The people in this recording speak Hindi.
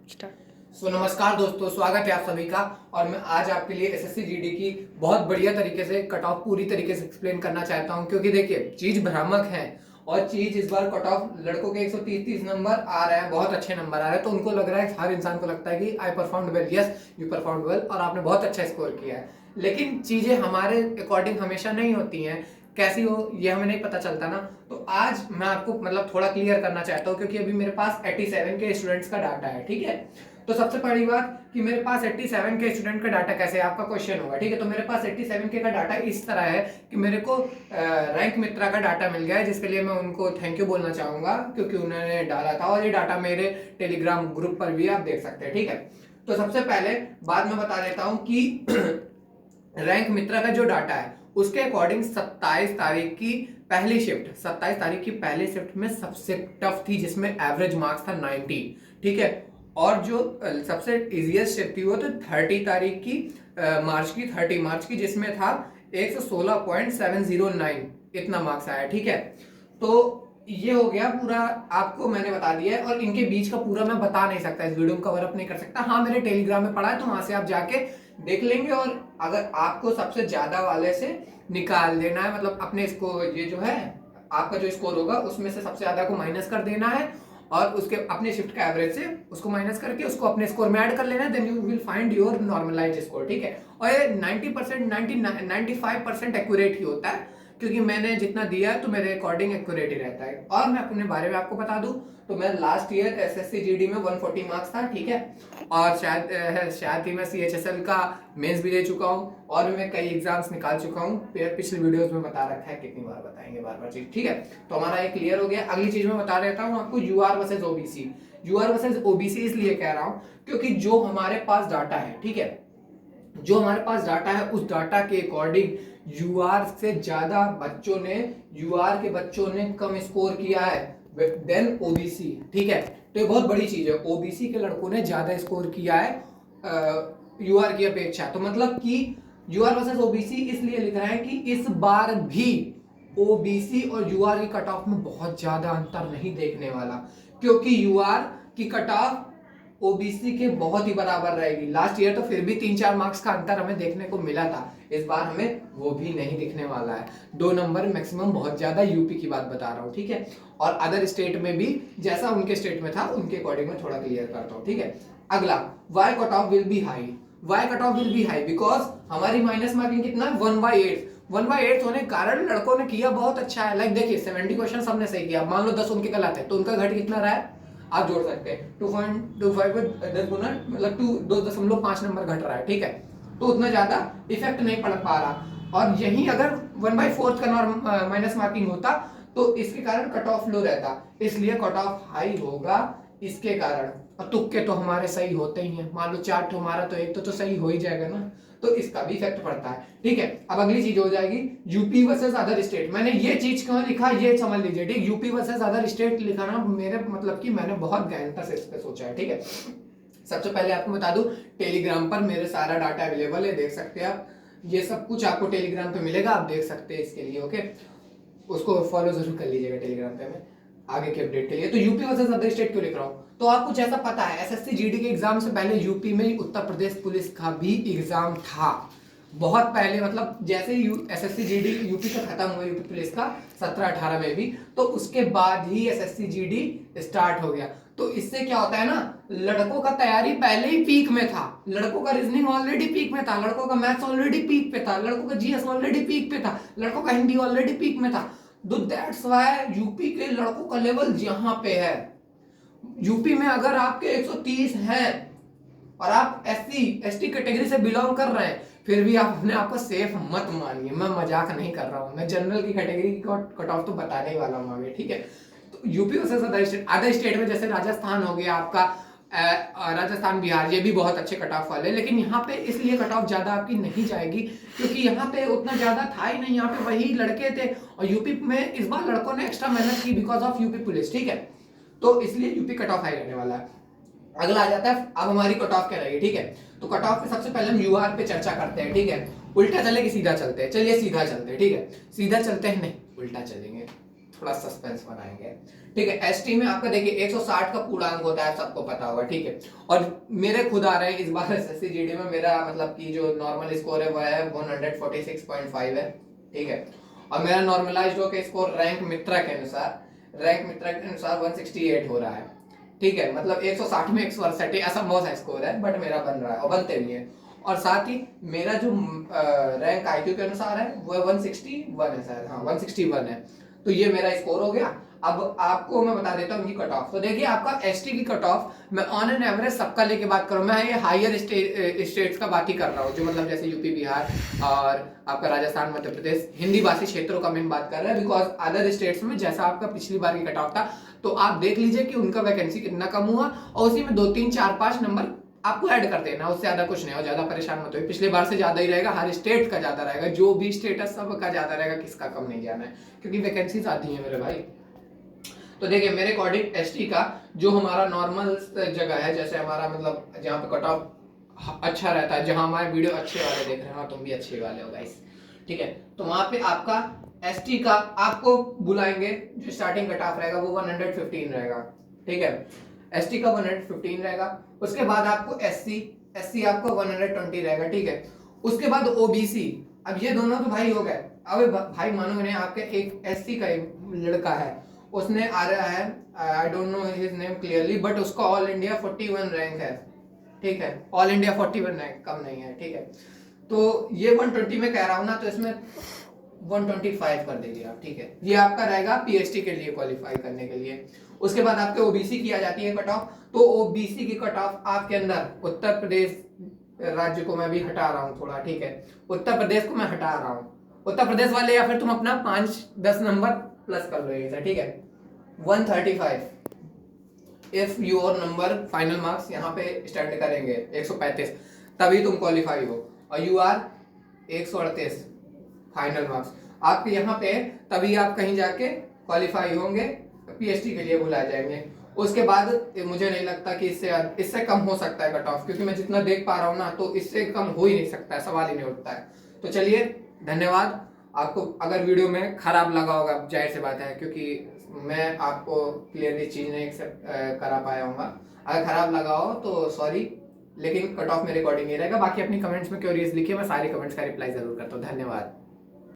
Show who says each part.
Speaker 1: नमस्कार दोस्तों, स्वागत है आप सभी का। और मैं आज आपके लिए एसएससी जीडी की बहुत बढ़िया तरीके से कट ऑफ पूरी तरीके से एक्सप्लेन करना चाहता हूं, क्योंकि देखिए चीज भ्रामक है और चीज इस बार कट ऑफ लड़कों के 130 नंबर आ रहे हैं, बहुत अच्छे नंबर आ रहे हैं। तो उनको लग रहा है, हर इंसान को लगता है कि आई performed well, yes you performed well और आपने बहुत अच्छा स्कोर किया है। लेकिन चीजें हमारे अकॉर्डिंग हमेशा नहीं होती हैं, कैसी हो ये हमें नहीं पता चलता ना। तो आज मैं आपको थोड़ा क्लियर करना चाहता हूँ, क्योंकि अभी मेरे पास 87 के स्टूडेंट्स का डाटा है, ठीक है। तो सबसे पहली बात कि मेरे पास 87 के स्टूडेंट का डाटा कैसे है, आपका क्वेश्चन होगा, ठीक है। तो मेरे पास 87 के का डाटा इस तरह है कि मेरे को रैंक मित्रा का डाटा मिल गया है, जिसके लिए मैं उनको थैंक यू बोलना चाहूंगा, क्योंकि उन्होंने डाला था और ये डाटा मेरे टेलीग्राम ग्रुप पर भी आप देख सकते हैं, ठीक है। तो सबसे पहले बात मैं बता देता हूं कि रैंक मित्रा का जो डाटा है उसके अकॉर्डिंग 27 तारीख की पहली शिफ्ट, 27 तारीख की पहली शिफ्ट में सबसे टफ थी, जिसमें एवरेज मार्क्स था 90, ठीक है। और जो सबसे इजीएस्ट शिफ्ट थी वो तो 30 तारीख की मार्च की, जिसमें था 116.709 इतना मार्क्स आया, ठीक है। तो ये हो गया पूरा, आपको मैंने बता दिया है। और इनके बीच का पूरा मैं बता नहीं सकता, इस वीडियो में कवर अप नहीं कर सकता। हाँ, मेरे टेलीग्राम में पड़ा है, तो वहां से आप जाके देख लेंगे। और अगर आपको सबसे ज्यादा वाले से निकाल देना है, अपने इसको, ये जो है आपका जो स्कोर होगा उसमें से सबसे ज्यादा को माइनस कर देना है और उसके अपने शिफ्ट का एवरेज से उसको माइनस करके उसको अपने स्कोर में ऐड कर लेना है, then you will find your normalised score, ठीक है। और ये 90% 95% एक्यूरेट ही होता है, क्योंकि मैंने जितना दिया है तो मेरे अकॉर्डिंग एक्यूरेट ही रहता है। और मैं अपने बारे में आपको बता दूं तो मैं लास्ट ईयर एसएससी जीडी में 140 मार्क्स था, ठीक है। और शायद ही मैं सीएचएसएल का मेंस भी दे चुका हूं और भी मैं कई एग्जाम्स निकाल चुका हूं। पिछले वीडियोस में बता रखा है, कितनी बार बताएंगे, बार बार चीज, ठीक है। तो हमारा ये क्लियर हो गया। अगली चीज मैं बता देता हूँ आपको, UR versus OBC. UR versus OBC इसलिए कह रहा हूँ क्योंकि जो हमारे पास डाटा है, ठीक है, जो हमारे पास डाटा है उस डाटा के अकॉर्डिंग यूआर से ज्यादा बच्चों ने, यूआर के बच्चों ने कम स्कोर किया है देन ओबीसी, ठीक है। तो ये बहुत बड़ी चीज है, ओबीसी के लड़कों ने ज्यादा स्कोर किया है यूआर की अपेक्षा। तो मतलब कि यूआर वर्सेस ओबीसी इसलिए लिख रहे हैं कि इस बार भी ओबीसी और यूआर की कट ऑफ में बहुत ज्यादा अंतर नहीं देखने वाला, क्योंकि यूआर की कट ऑफ ओबीसी के बहुत ही बराबर रहेगी। लास्ट ईयर तो फिर भी 3-4 मार्क्स का अंतर हमें देखने को मिला था, इस बार हमें वो भी नहीं दिखने वाला है। 2 नंबर मैक्सिमम, बहुत ज्यादा। यूपी की बात बता रहा हूँ, ठीक है। और अदर स्टेट में भी जैसा उनके स्टेट में था उनके अकॉर्डिंग में थोड़ा क्लियर करता हूँ, ठीक है। अगला, why cut off will be high. Why cut off will be high because हमारी माइनस मार्किंग कितना है, 1/8। 1/8 होने के कारण लड़कों ने किया बहुत अच्छा है। लाइक देखिए 70 क्वेश्चन हमने सही किया, मान लो 10 उनके गलत है, तो उनका घट कितना रहा है आप जोड़ सकते हैं। 2.25 को 10 गुना 2.5 नंबर घट रहा है, ठीक है। तो उतना ज्यादा इफेक्ट नहीं पड़ पा रहा। और यही अगर 1/4 का माइनस मार्किंग होता तो इसके कारण कट ऑफ लो रहता, इसलिए कट ऑफ हाई होगा इसके कारण। और तुक्के तो हमारे सही होते ही हैं, मान लो 4 तो हमारा तो एक तो सही हो ही जाएगा ना, तो इसका भी इफेक्ट पड़ता है, ठीक है। अब अगली चीज हो जाएगी यूपी वर्सेस अदर स्टेट। मैंने ये चीज क्यों लिखा ये समझ लीजिए, ठीक। यूपी वर्सेस अदर स्टेट लिखा ना मेरे कि मैंने बहुत गहनता से इस पे सोचा है, ठीक है। सबसे पहले आपको बता दूं, टेलीग्राम पर मेरे सारा डाटा अवेलेबल है, देख सकते हैं आप। ये सब कुछ आपको टेलीग्राम पे मिलेगा, आप देख सकते हैं इसके लिए, ओके। उसको फॉलो जरूर कर लीजिएगा टेलीग्राम पे में आगे के अपडेट के लिए। तो यूपी वर्सेस अदर स्टेट क्यों लिख रहा हूं, तो आपको जैसा पता है एसएससी जीडी के एग्जाम से पहले यूपी में उत्तर प्रदेश पुलिस का भी एग्जाम था, बहुत पहले। जैसे एसएससी जीडी यूपी का खत्म हुआ, यूपी पुलिस का 17-18 में भी, तो उसके बाद ही एसएससी जीडी स्टार्ट हो गया। तो इससे क्या होता है ना, लड़कों का तैयारी पहले ही पीक में था, लड़कों का रीजनिंग ऑलरेडी पीक में था, लड़कों का मैथ्स ऑलरेडी पीक पे था, लड़कों का जीएस ऑलरेडी पीक पे था, लड़कों का हिंदी ऑलरेडी पीक में था। तो दैट्स व्हाई यूपी के लड़कों का लेवल यहां पे है। यूपी में अगर आपके 130 हैं और आप एससी एसटी कैटेगरी से बिलोंग कर रहे हैं, फिर भी आप अपने आप को सेफ मत मानिए, मैं मजाक नहीं कर रहा हूं, मैं जनरल की कैटेगरी की कट ऑफ तो बताने ही वाला हूं आगे, ठीक है। तो यूपी वर्सेस अदर स्टेट में जैसे राजस्थान हो गया आपका, राजस्थान बिहार, ये भी बहुत अच्छे कट ऑफ वाले, लेकिन यहाँ पे इसलिए कट ऑफ ज्यादा आपकी नहीं जाएगी क्योंकि यहाँ पे उतना ज्यादा था ही नहीं, यहाँ पे वही लड़के थे। और यूपी में इस बार लड़कों ने एक्स्ट्रा मेहनत की बिकॉज ऑफ यूपी पुलिस, ठीक है। तो इसलिए यूपी कट ऑफ हाई रहने वाला है। अगला आ जाता है, अब हमारी कट ऑफ क्या रहेगी, ठीक है। तो कट ऑफ पे सबसे पहले हम यूआर पे चर्चा करते हैं, ठीक है। उल्टा चले कि सीधा चलते हैं, चलिए सीधा चलते हैं, ठीक है। सीधा चलते हैं, नहीं उल्टा चलेंगे, थोड़ा सस्पेंस बनाएंगे। ठीक है, एसटी में आपका देखिए 160 का पूर्णांक होता है, सबको पता होगा। ठीक है, और मेरे खुद आ रहे हैं इस बार एसएससी जीडी में, मेरा मतलब कि जो नॉर्मल स्कोर है वह है 146.5 है। ठीक है, और मेरा नॉर्मलाइज्ड होकर स्कोर रैंक मित्रा के अनुसार 168 हो रहा है। ठीक है, मतलब 160 में 168 असंभव सा स्कोर है, बट मेरा बन रहा है और बनते भी है। और साथ ही मेरा जो रैंक आईक्यू के अनुसार है वो 161 है शायद, हाँ 161 है। तो ये मेरा स्कोर हो गया। अब आपको मैं बता देता हूँ इनकी कट ऑफ। तो देखिए आपका एसटी की कट ऑफ, मैं ऑन एन एवरेज सबका लेके बात करूँ, मैं ये हायर स्टेट्स का बात ही कर रहा हूँ, जो मतलब जैसे यूपी, बिहार और आपका राजस्थान, मध्य प्रदेश, हिंदी भाषी क्षेत्रों का मैं बात कर रहा है। बिकॉज अदर स्टेट्स में जैसा आपका पिछली बार की कट ऑफ था, तो आप देख लीजिए कि उनका वैकेंसी कितना कम हुआ, और उसी में 2 3 4 5 नंबर आपको ऐड कर देना, उससे ज्यादा कुछ नहीं हो, ज्यादा परेशान मत हो। पिछले बार से ज्यादा ही रहेगा, हर स्टेट का ज्यादा रहेगा, जो भी स्टेट है सबका ज्यादा रहेगा, किसका कम नहीं जाना है, क्योंकि वैकेंसीज आती है मेरे भाई। तो देखिए मेरे अकॉर्डिंग एसटी का जो हमारा नॉर्मल जगह है, जैसे हमारा मतलब जहाँ पे कट ऑफ अच्छा रहता है, जहाँ हमारे वीडियो अच्छे वाले देख रहे हो, तुम भी अच्छे वाले हो गाइस। ठीक है, तो वहां पे आपका एसटी का आपको बुलाएंगे, जो स्टार्टिंग कट ऑफ रहेगा वो 115 रहेगा। ठीक है, एसटी का 115 रहेगा। उसके बाद आपको एससी आपका 120 रहेगा। ठीक है, उसके बाद ओबीसी। अब ये दोनों तो भाई हो गए। अब भाई मानो नहीं, आपके एक एससी का एक लड़का है, उसने आ रहा है, I don't know his name clearly, but उसका ऑल इंडिया 41 रैंक है। ठीक है, ऑल इंडिया 41 रैंक, कम नहीं है। ठीक है, तो ये 120 में कह रहा हूं ना, तो इसमें 125 कर देंगे आप। ठीक है, ये आपका रहेगा पीएचडी के लिए क्वालिफाई करने के लिए। उसके बाद आपके ओबीसी की आ जाती है कट ऑफ। तो ओबीसी की कट ऑफ आपके अंदर उत्तर प्रदेश राज्य को मैं भी हटा रहा हूं थोड़ा। ठीक है, उत्तर प्रदेश को मैं हटा रहा हूं। उत्तर प्रदेश वाले या फिर तुम अपना 5-10 नंबर प्लस कर लो ये। ठीक है, 135 if your number final marks यहाँ पे स्टैंड करेंगे 135, तभी तुम क्वालिफाई हो। और यू आर 138 फाइनल मार्क्स आपके यहाँ पे, तभी आप कहीं जाके क्वालिफाई होंगे, पीएचडी के लिए बुलाए जाएंगे। उसके बाद मुझे नहीं लगता कि इससे कम हो सकता है कट ऑफ, क्योंकि मैं जितना देख पा रहा हूँ ना, तो इससे कम हो ही नहीं सकता है, सवाल ही नहीं उठता है। तो चलिए, धन्यवाद। आपको अगर वीडियो में खराब लगा होगा, जाहिर सी बात है, क्योंकि मैं आपको क्लियरली चीज नहीं एक्सेप्ट करा पाया हूँ। अगर खराब लगा हो तो सॉरी, लेकिन कट ऑफ मेरे अकॉर्डिंग ही रहेगा। बाकी अपनी कमेंट्स में क्यूरीज लिखिए, मैं सारे कमेंट्स का रिप्लाई जरूर करता हूँ। धन्यवाद।